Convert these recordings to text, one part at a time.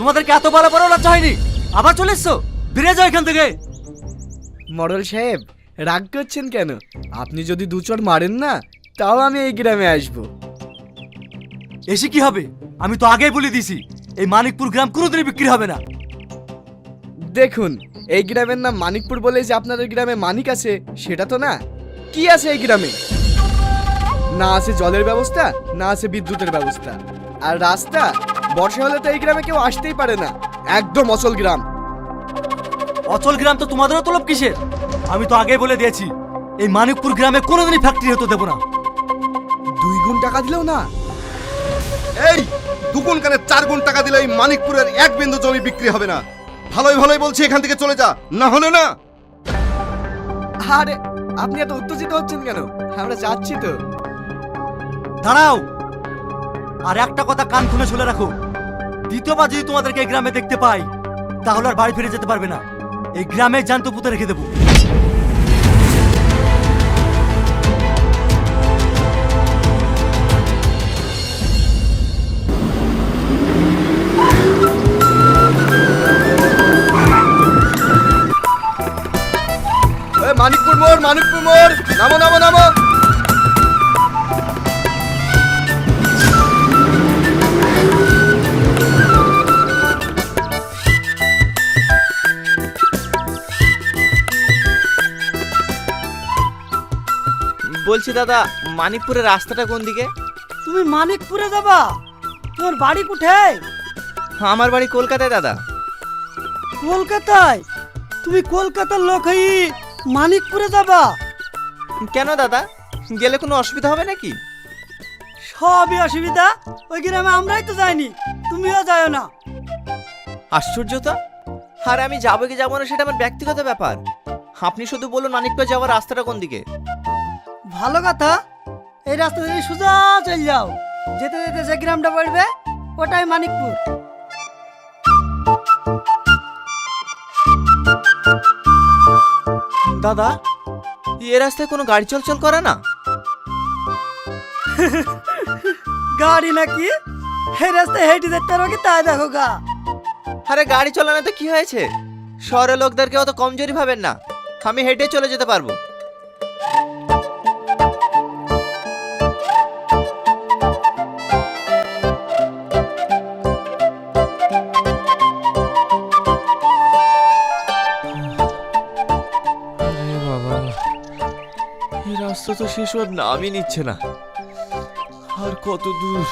তোমাদেরকে এত বড় বড় লজ্জা হয়নি? আবার চলে এসছো? বেরিয়ে যাও এখান থেকে। মডেল সাহেব রাগ করছেন কেন? আপনি যদি দু চড় মারেন না, তাও আমি এই গ্রামে আসবো। এসে কি হবে? আমি তো আগেই বলে দিয়েছি এই মানিকপুর গ্রাম কোনোদিনই বিক্রি হবে না। দেখুন, এই গ্রামের নাম মানিকপুর বলে যে আপনাদের গ্রামে মানিক আছে সেটা তো না। কি আছে এই গ্রামে? না আছে জলের ব্যবস্থা, না আছে বিদ্যুতের ব্যবস্থা, আর রাস্তা বর্ষা হলে তো এই গ্রামে কেউ আসতেই পারে না। একদম অচল গ্রাম। অচল গ্রাম তো তোমাদেরও তলব কিসের? আমি তো আগেই বলে দিয়েছি এই মানিকপুর গ্রামে কোনোদিনই ফ্যাক্টরি হতে দেবো না। 2 গুণ টাকা দিলেও না? এই 2 গুণ কেন 4 গুণ টাকা দিলে এই মানিকপুরের 1 বিন্দু জমি বিক্রি হবে না। ভালোই ভালোই বলছি এখান থেকে চলে যা, না হলে না। আরে আপনি এত উত্তেজিত হচ্ছেন কেন? আমরা যাচ্ছি তো। দাঁড়াও, আর একটা কথা কান খুলে শুনে রাখো। দ্বিতীয়বার যদি তোমাদেরকে এই গ্রামে দেখতে পাই, তাহলে আর বাড়ি ফিরে যেতে পারবে না। এই গ্রামে জ্যান্ত পুঁতে রেখে দেবো। মানিকপুর মোড়, মানিকপুর মোড়, নামো নামো নামো। বলছি দাদা, মানিকপুরের রাস্তাটা কোন দিকে? তুমি মানিকপুরে যাবা? তোমার বাড়ি কোথায়? আমার বাড়ি কলকাতায় দাদা। কলকাতায়? তুমি কলকাতার লোক হই মানিকপুরে যাবা? কেন দাদা, গেলে কোনো অসুবিধা হবে নাকি? সবই অসুবিধা। ওই গ্রামে আমরাই তো যাইনি, তুমিও যাও না। আশ্চর্য তো। আর আমি যাবো কি যাবো না সেটা আমার ব্যক্তিগত ব্যাপার। আপনি শুধু বলুন মানিকপুর যাওয়ার রাস্তাটা কোন দিকে। ভালো কথা, এই রাস্তা দিয়ে সোজা চল যাও। যেতে যেতে যে গ্রামটা পড়বে ওটাই মানিকপুর। দাদা, এ রাস্তায় কোনো গাড়ি চলাচল করে না? গাড়ি নাকি? এই রাস্তায় হেঁটে যেতে পারো কি তাই দেখো গা। আরে গাড়ি চলানো তো কি হয়েছে? শহরের লোকদেরকে অত কমজোরি ভাবেন না, আমি হেঁটে চলে যেতে পারবো। এই রাস্তা তো শেষ হওয়ার নামই নিচ্ছে না। আর কত দূর?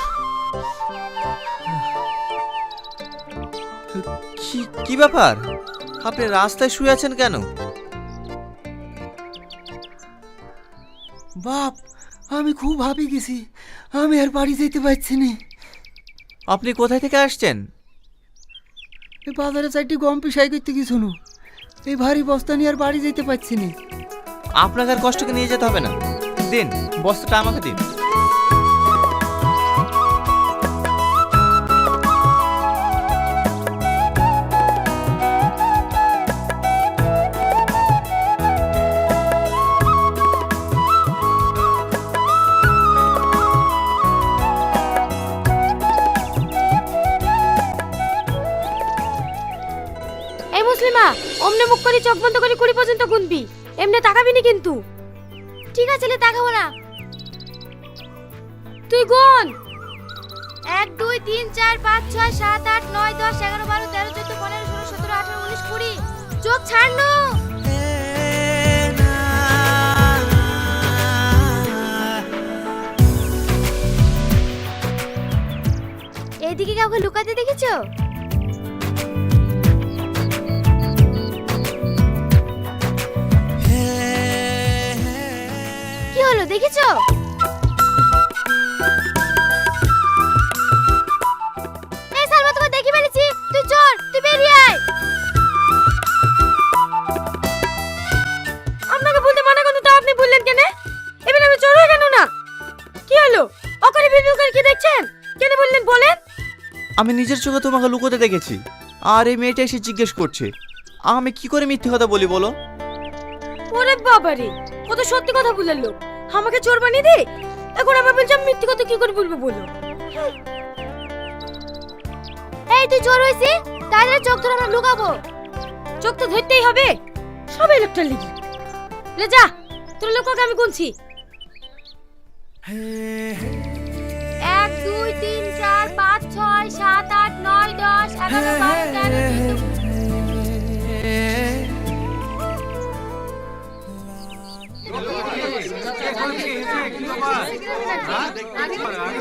কি ব্যাপার, আপনি রাস্তায় শুয়ে আছেন কেন? বাপ, আমি খুব ভাবি গেছি, আমি আর বাড়ি যেতে পারছি না। আপনি কোথায় থেকে আসছেন? এই বাজারে 4টি গম পিসাই করতে গেছো। এই ভারী বস্তা নিয়ে আর বাড়ি যেতে পারছি না। আপনাকে আর কষ্টকে নিয়ে যেতে হবে না, দিন বস্তাটা আমাকে দিন। এই মুসলিমা, অমনে মুখ করে চোখ বন্ধ করে 20 পর্যন্ত গুনবি। এমনি তাকাবি না কিন্তু। ঠিক আছে, লে তাকাবো না। তুই গুন। 1 2 3 4 5 6 7 8 9 10 11 12 13 14 15 16 17 18 19 20। চোখ ছাড় নো। এইদিকে কাউকে লুকাতে দেখেছো? কি হলো, দেখেছো? এই সালমা, তোকে দেখি ফেলেছি। তুই চোর, তুই বেরিয়ে আয়। আপনাকে বলতে মানা করতে তো আপনি বললেন কেন? এবার আমি চোর হয়ে কেন না? কি হলো? অকারে ভিডিও করে কি দেখছেন? কেন বললেন বলেন? আমি নিজের চোখে তোমাকে লুকোতে দেখেছি, আর এই মেয়েটা এসে জিজ্ঞেস করছে। আমি কি করে মিথ্যে কথা বলি বলো? ওরে বাবারে, কত সত্যি কথা বললেন লোক। আমাকে চোর বানিয়ে দে। এখন আবার বলছি আমি মিথ্যে কথা কি করে বলবো বলো? এই তুই চোর হইছি, তাহলে চোখ ধরে আমরা লুকাবো। চোখ তো ধরতেই হবে, সবাই লোকটা লিখি। লে যা, তোর লোককে আমি গুনছি। 1 2 3 4 5 6 7 8 9 10 11 12 13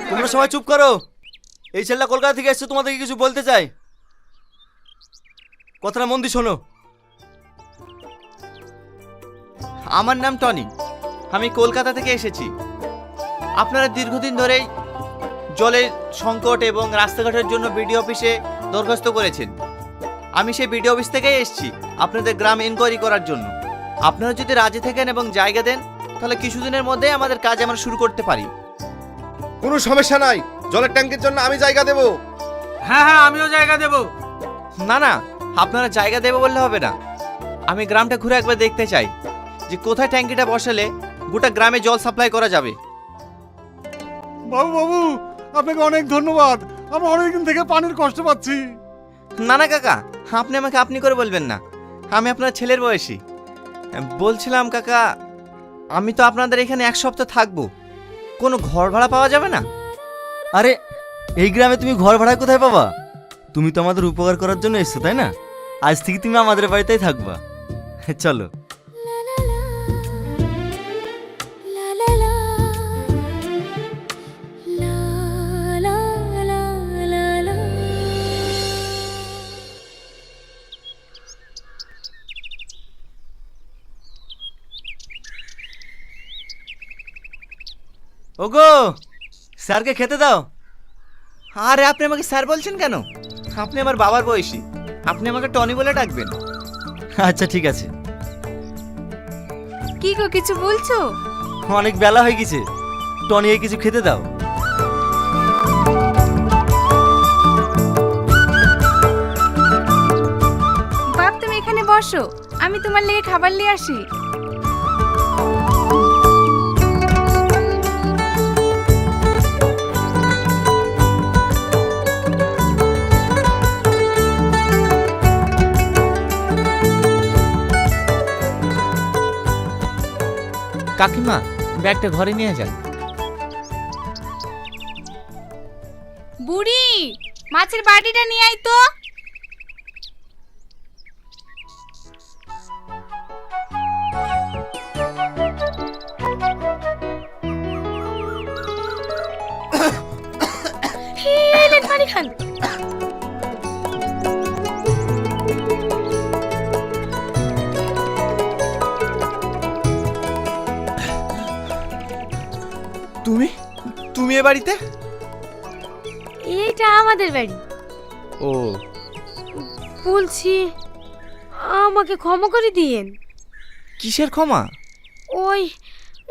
তোমরা সবাই চুপ করো। এই ছেলেটা কলকাতা থেকে এসেছে, তোমাদেরকে কিছু বলতে চাই। কথাটা মন দিয়ে শোনো। আমার নাম টনি, আমি কলকাতা থেকে এসেছি। আপনারা দীর্ঘদিন ধরেই জলের সংকট এবং রাস্তাঘাটের জন্য বিডিও অফিসে দরখাস্ত করেছেন। আমি সেই বিডিও অফিস থেকেই এসেছি আপনাদের গ্রাম ইনকোয়ারি করার জন্য। আপনারা যদি রাজি থাকেন এবং জায়গা দেন, তাহলে কিছুদিনের মধ্যেই আমাদের কাজ আমরা শুরু করতে পারি। কোনো সমস্যা নাই, জলের ট্যাঙ্কের জন্য আমি জায়গা দেব। হ্যাঁ হ্যাঁ, আমিও জায়গা দেব। না না, আপনারা জায়গা দেবে বললে হবে না। আমি গ্রামটা ঘুরে একবার দেখতে চাই যে কোথায় ট্যাঙ্কিটা বসালে গোটা গ্রামে জল সাপ্লাই করা যাবে। বাবু বাবু, আপনাকে অনেক ধন্যবাদ। আমরা অনেকদিন থেকে পানির কষ্ট পাচ্ছি। না না কাকা, আপনি আমাকে আপনি করে বলবেন না, আমি আপনার ছেলের বয়সী। বলছিলাম কাকা, আমি তো আপনাদের এখানে 1 সপ্তাহ থাকবো, কোনো ঘর ভাড়া পাওয়া যাবে না? আরে এই গ্রামে তুমি ঘর ভাড়া কোথায় পাবা? তুমি তো আমাদের উপকার করার জন্য এসছো, তাই না? আজ থেকে তুমি আমাদের বাড়িতেই থাকবা। চলো। ওগো, স্যারকে খেতে দাও। আরে আপনি আমাকে স্যার বলছেন কেন? আপনি আমার বাবার বয়সী, আপনি আমাকে টনি বলে ডাকবেন। আচ্ছা ঠিক আছে। কি গো, কিছু বলছো? অনেক বেলা হয়ে গেছে, টনিকে কিছু খেতে দাও। বাপ তুমি এখানে বসো, আমি তোমার লেগে খাবার নিয়ে আসি। কাকিমা, ব্যাগটা ঘরে নিয়ে যান। বুড়ি, মাছের বাটিটা নিয়ে আয় তো। হেলেন পানি খান। তুমি তুমি এ বাড়িতে? এইটা আমাদের বাড়ি। ও, বলছি আমাকে ক্ষমা করে দিয়েন। কিসের ক্ষমা? ওই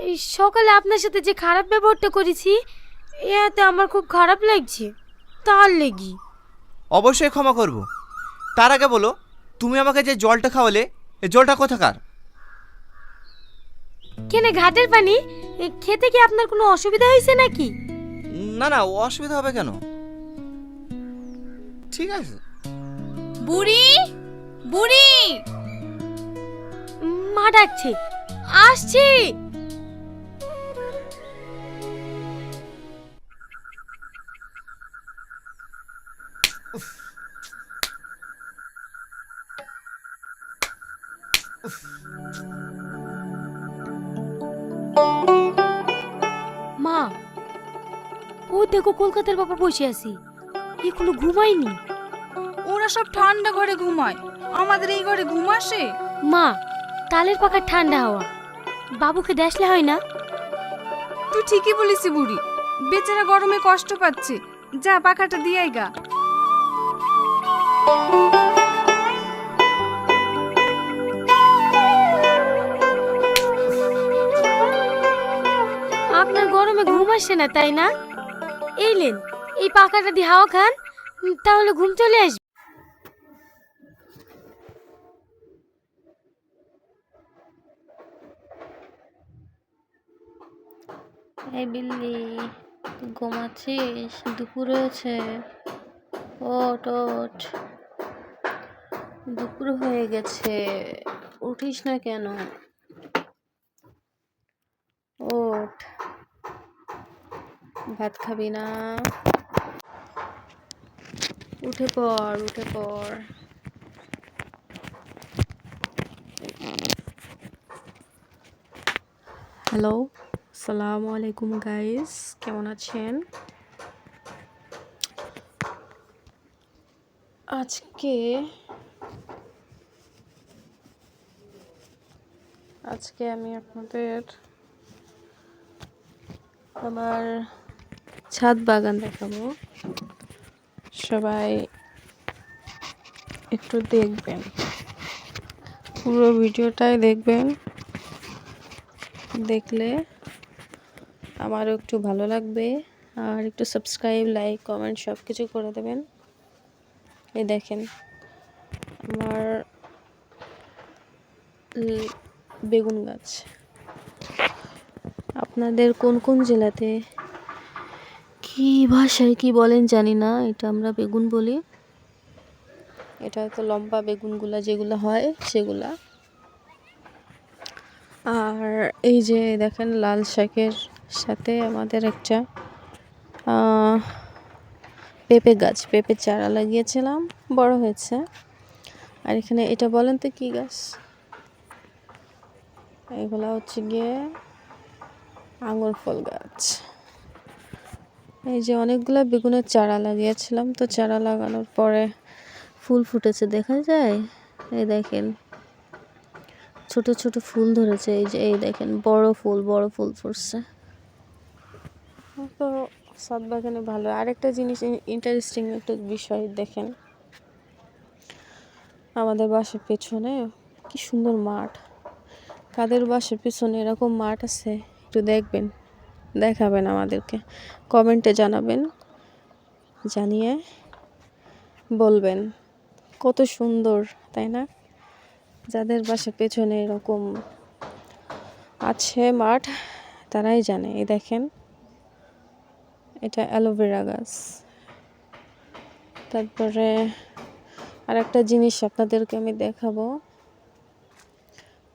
এই সকালে আপনার সাথে যে খারাপ ব্যবহারটা করেছি, এতে আমার খুব খারাপ লাগছে, তার লেগি। অবশ্যই ক্ষমা করব। তার আগে বলো, তুমি আমাকে যে জলটা খাওয়ালে, এই জলটা কোথাকার? কেনে ঘাটের পানি? খেতে কি আপনার কোনো অসুবিধা হয়েছে নাকি? না না, অসুবিধা হবে কেন? ঠিক আছে। বুড়ি, বুড়ি, মা ডাকছে, আসছি। মা, ও দেখো কলকাতার বাবা বসে আছি, এখনো ঘুমায়নি। ওরা সব ঠান্ডা ঘরে ঘুমায়, আমাদের এই ঘরে ঘুম আসে? মা, তালের পাখার ঠান্ডা হাওয়া, বাবুকে দেখলে হয় না? তুই ঠিকই বলিস বুড়ি, বেচারা গরমে কষ্ট পাচ্ছে, যা পাখাটা দিয়ে গা। আপনার গরমে ঘুম আসে না তাই না? এই লেন, এই পাখাটা দিয়ে হাওয়া খান, তাহলে ঘুম চলে আসবে। এই বিল্লি, ঘুমাচ্ছিস? দুপুর হয়েছে। ওঠ ওঠ, দুপুর হয়ে গেছে, উঠিস না কেন? ওঠ, ভাত খাবি না? উঠে পড়, উঠে পড়। হ্যালো, আসসালামু আলাইকুম গাইস, কেমন আছেন? আজকে আমি আপনাদের আমার ছাদ বাগান দেখাবো। সবাই একটু দেখবেন, পুরো ভিডিওটাই দেখবেন, দেখলে আমারও একটু ভালো লাগবে। আর একটু সাবস্ক্রাইব, লাইক, কমেন্ট সব কিছু করে দেবেন। এই দেখেন আমার বেগুন গাছ। আপনাদের কোন কোন জেলাতে কি ভাষায় কি বলেন জানি না, এটা আমরা বেগুন বলি। এটা হয়তো লম্বা বেগুনগুলা যেগুলো হয় সেগুলা। আর এই যে দেখেন লাল শাকের সাথে আমাদের একটা পেঁপে গাছ, পেঁপে চারা লাগিয়েছিলাম, বড় হয়েছে। আর এখানে এটা বলেন তো কি গাছ? এগুলা হচ্ছে গিয়ে আঙুর ফল গাছ। এই যে অনেকগুলা বেগুনের চারা লাগিয়েছিলাম, তো চারা লাগানোর পরে ফুল ফুটেছে, দেখা যায়। এই দেখেন ছোট ছোট ফুল ধরেছে, এই যে এই দেখেন বড় ফুল ফুটছে। তো ছাদ বাগানে ভালো। আরেকটা জিনিস ইন্টারেস্টিং একটা বিষয় দেখেন, আমাদের বাসার পেছনে কি সুন্দর মাঠ। কাদের বাসার পেছনে এরকম মাঠ আছে একটু দেখবেন, দেখাবেন আমাদেরকে, কমেন্টে জানাবেন, জানিয়ে বলবেন কত সুন্দর, তাই না? যাদের বাসার পেছনে এরকম আছে মাঠ তারাই জানে। এই দেখেন এটা অ্যালোভেরা গাছ। তারপরে আরেকটা জিনিস আপনাদেরকে আমি দেখাবো,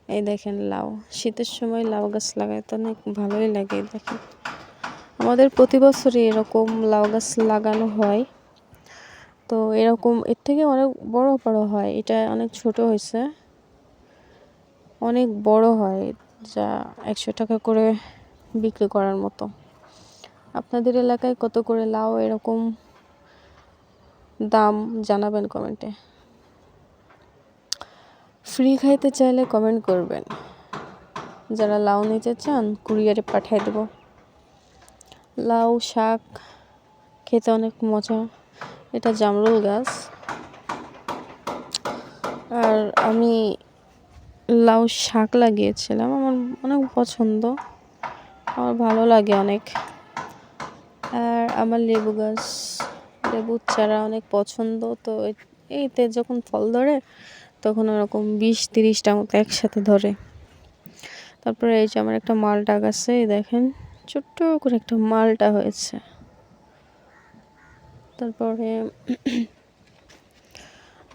এই দেখেন লাউ। শীতের সময় লাউ গাছ লাগাইতে অনেক ভালোই লাগে। দেখেন আমাদের প্রতি বছরই এরকম লাউ গাছ লাগানো হয়। তো এরকম এর থেকে অনেক বড় বড় হয়, এটা অনেক ছোট হয়েছে, অনেক বড় হয়, যা 100 টাকা করে বিক্রি করার মতো। আপনাদের এলাকায় কত করে লাউ এরকম দাম জানাবেন কমেন্টে। ফ্রি খাইতে চাইলে কমেন্ট করবেন, যারা লাউ নিতে চান কুরিয়ারে পাঠিয়ে দেব। লাউ শাক খেতে অনেক মজা। এটা জামরুল গাছ। আর আমি লাউ শাক লাগিয়েছিলাম, আমার অনেক পছন্দ, আমার ভালো লাগে অনেক। আর আমার লেবু গাছ, লেবুর চারা অনেক পছন্দ। তো এইতে যখন ফল ধরে তখন ওরকম 20-30টা মতো একসাথে ধরে। তারপরে এই যে আমার একটা মালটা গাছে, দেখেন ছোট্ট করে একটা মালটা হয়েছে। তারপরে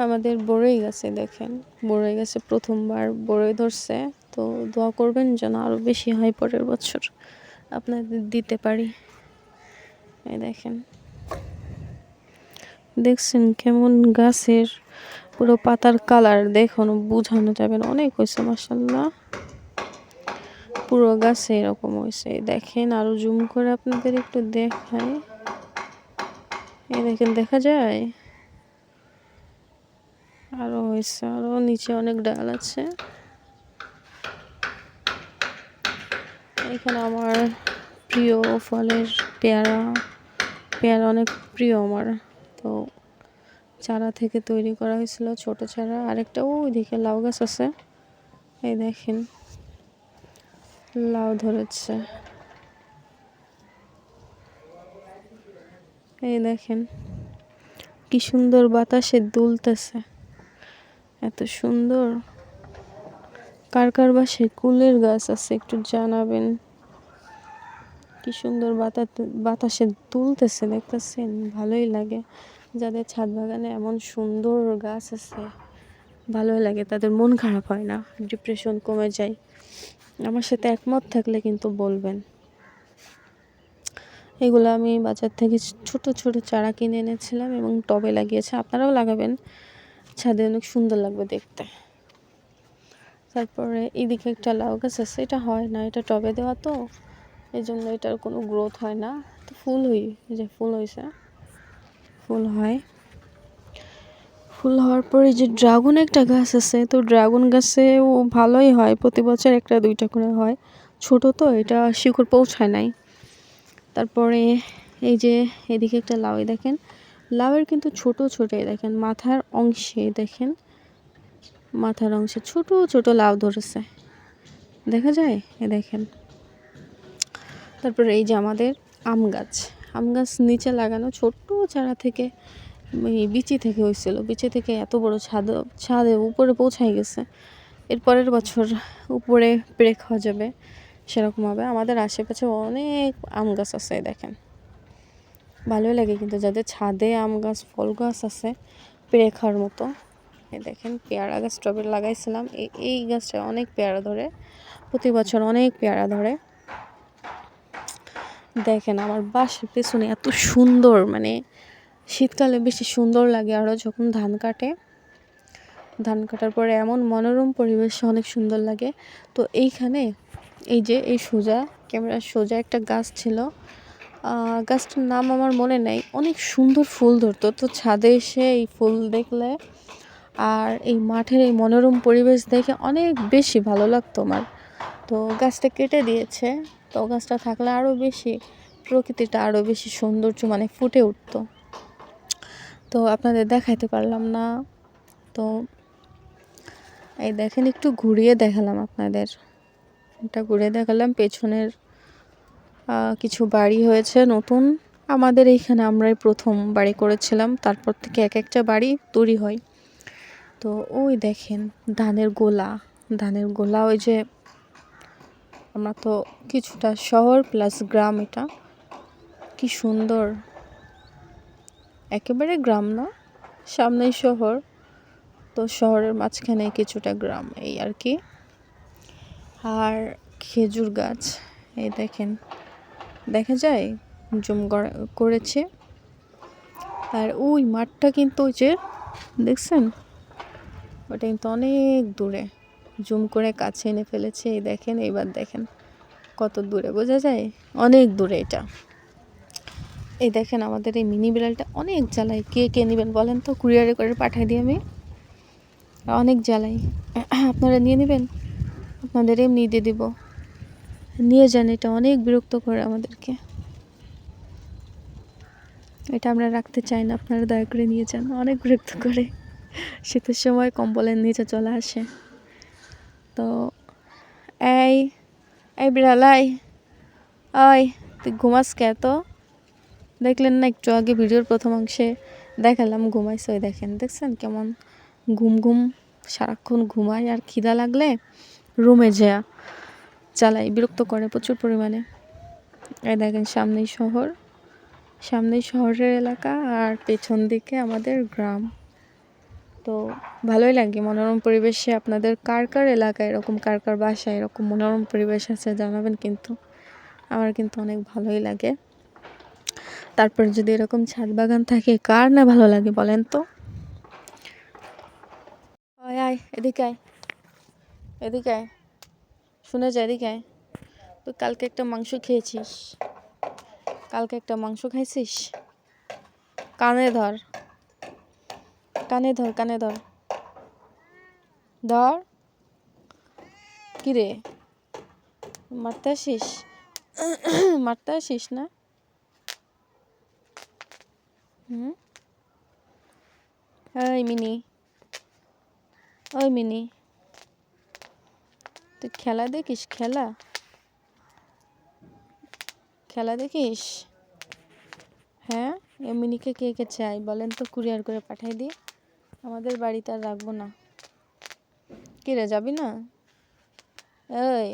আমাদের বড়ই গাছে দেখেন, বড়ই গাছে প্রথমবার বড়ই ধরছে। তো দোয়া করবেন যেন আরো বেশি হয়, পরের বছর আপনাদের দিতে পারি। এই দেখেন, দেখছেন কেমন গাছের পুরো পাতার কালার, দেখুন বোঝানো যাবে না, অনেক হয়েছে মাশাআল্লাহ। পুরো গাছে এরকম হয়েছে। দেখেন আরো জুম করে আপনাদের একটু দেখাই, এই দেখেন দেখা যায় আরো হয়েছে, আরো নিচে অনেক ডাল আছে। এখানে আমার প্রিয় ফলের পেয়ারা, পেয়ারা অনেক প্রিয় আমার। তো চারা থেকে তৈরি করা হয়েছিল ছোট চারা। আরেকটা ওইদিকে লাউ গাছ আছে, এই দেখেন লাউ ধরেছে। এই দেখেন কি সুন্দর বাতাসে দুলতেছে, এত সুন্দর। কার কার বাসায় কুলের গাছ আছে একটু জানাবেন। কি সুন্দর বাতাসে দুলতেছে, দেখতেছেন, ভালোই লাগে। যাদের ছাদ বাগানে এমন সুন্দর গাছ আছে, ভালোই লাগে, তাদের মন খারাপ হয় না, ডিপ্রেশন কমে যায়। আমার সাথে একমত থাকলে কিন্তু বলবেন। এগুলো আমি বাজার থেকে ছোট ছোট চারা কিনে এনেছিলাম এবং টবে লাগিয়েছি, আপনারাও লাগাবেন, ছাদে অনেক সুন্দর লাগবে দেখতে। তারপরে এদিকে একটা লাউ গাছ আছে, এটা হয় না, এটা টবে দেওয়া তো, এই জন্য এটার কোনো গ্রোথ হয় না। তো ফুল ফুল হয়েছে, ফুল হয়, ফুল হওয়ার পরে যে ড্রাগন একটা গাছ আছে, তো ড্রাগন গাছেও ভালোই হয়, প্রতি বছর একটা দুইটা করে হয়, ছোট তো এটা শিকড় পৌঁছায় নাই। তারপরে এই যে এদিকে একটা লাউ, দেখেন লাউয়ের কিন্তু ছোট ছোট, দেখেন মাথার অংশে, দেখেন মাথার অংশে ছোট ছোট লাউ ধরেছে, দেখা যায়, দেখেন। তারপরে এই যে আমাদের আম গাছ নিচে লাগানো ছোট্ট চারা থেকে, বিচি থেকে হয়েছিল, বিচি থেকে এত বড় ছাদে উপরে পৌঁছায় গেছে। এর পরের বছর উপরে পেড়ে খাওয়া যাবে, সেরকম হবে। আমাদের আশেপাশে অনেক আম গাছ আছে, দেখেন ভালোই লাগে কিন্তু যাদের ছাদে আম গাছ ফল গাছ আছে পেড়ে খাওয়ার মতো। এই দেখেন পেয়ারা গাছ টবে লাগাইছিলাম, এই গাছটা অনেক পেয়ারা ধরে, প্রতি বছর অনেক পেয়ারা ধরে। দেখেন আমার বাসার পেছনে এত সুন্দর, মানে শীতকালে বেশি সুন্দর লাগে আরও, যখন ধান কাটার পরে এমন মনোরম পরিবেশ, অনেক সুন্দর লাগে। তো এইখানে এই যে এই সোজা ক্যামেরার সোজা একটা গাছ ছিল, গাছটার নাম আমার মনে নেই, অনেক সুন্দর ফুল ধরতো। তো ছাদে এসে এই ফুল দেখলে আর এই মাঠের এই মনোরম পরিবেশ দেখে অনেক বেশি ভালো লাগতো আমার। তো গাছটা কেটে দিয়েছে, তো গাছটা থাকলে আরও বেশি প্রকৃতিটা আরও বেশি সৌন্দর্য মানে ফুটে উঠতো। তো আপনাদের দেখাইতে পারলাম না, তো এই দেখেন একটু ঘুরিয়ে দেখালাম আপনাদের, এটা ঘুরিয়ে দেখালাম। পেছনের কিছু বাড়ি হয়েছে নতুন, আমাদের এইখানে আমরাই প্রথম বাড়ি করেছিলাম, তারপর থেকে এক একটা বাড়ি তৈরি হয়। তো ওই দেখেন ধানের গোলা, ওই যে আমরা তো কিছুটা শহর প্লাস গ্রাম, এটা কি সুন্দর, একেবারে গ্রাম না, সামনেই শহর, তো শহরের মাঝখানে কিছুটা গ্রাম, এই আর কি। আর খেজুর গাছ, এই দেখেন দেখা যায়, জুম করেছে। আর ওই মাঠটা কিন্তু ওই যে দেখছেন, ওটা কিন্তু অনেক দূরে, জুম করে কাছে এনে ফেলেছে, এই দেখেন, এইবার দেখেন কত দূরে, বোঝা যায় অনেক দূরে এটা। এই দেখেন আমাদের এই মিনি বিড়ালটা অনেক জ্বালাই, কে নেবেন বলেন তো, কুরিয়ারে করে পাঠিয়ে দিই আমি, অনেক জ্বালাই, আপনারা নিয়ে নেবেন, আপনাদের এমনি দিয়ে দিব, নিয়ে যান, এটা অনেক বিরক্ত করে আমাদেরকে, এটা আমরা রাখতে চাই না, আপনারা দয়া করে নিয়ে যান, অনেক বিরক্ত করে, শীতের সময় কম্বলের নিচে চলে আসে। তো এই বিড়ালাই, ওই তুই ঘুমাস কে? তো দেখলেন না একটু আগে ভিডিওর প্রথম অংশে দেখালাম ঘুমাইছে, ওই দেখছেন কেমন ঘুম সারাক্ষণ ঘুমায়, আর খিদা লাগলে রুমে চালাই, বিরক্ত করে প্রচুর পরিমাণে। এই দেখেন সামনেই শহরের এলাকা, আর পেছন দিকে আমাদের গ্রাম। তো ভালোই লাগে মনোরম পরিবেশে। আপনাদের কার এলাকায় এরকম, কার বাসায় এরকম মনোরম পরিবেশ আছে জানাবেন কিন্তু, আমার কিন্তু অনেক ভালোই লাগে। তারপর যদি এরকম ছাদ বাগান থাকে, কার না ভালো লাগে বলেন তো। আয় এদিকে আয়, শুনে যা, এদিকে আয়। তুই কালকে একটা মাংস খেয়েছিস, কানে ধর ধর, কিরে মারতে আসিস না? ওই মিনি তুই খেলা দেখিস, খেলা দেখিস? হ্যাঁ, এই মিনিকে কে চাই বলেন তো, কুরিয়ার করে পাঠাই দিই, আমাদের বাড়িতে আর রাখবো না। কিরে যাবি না? ওই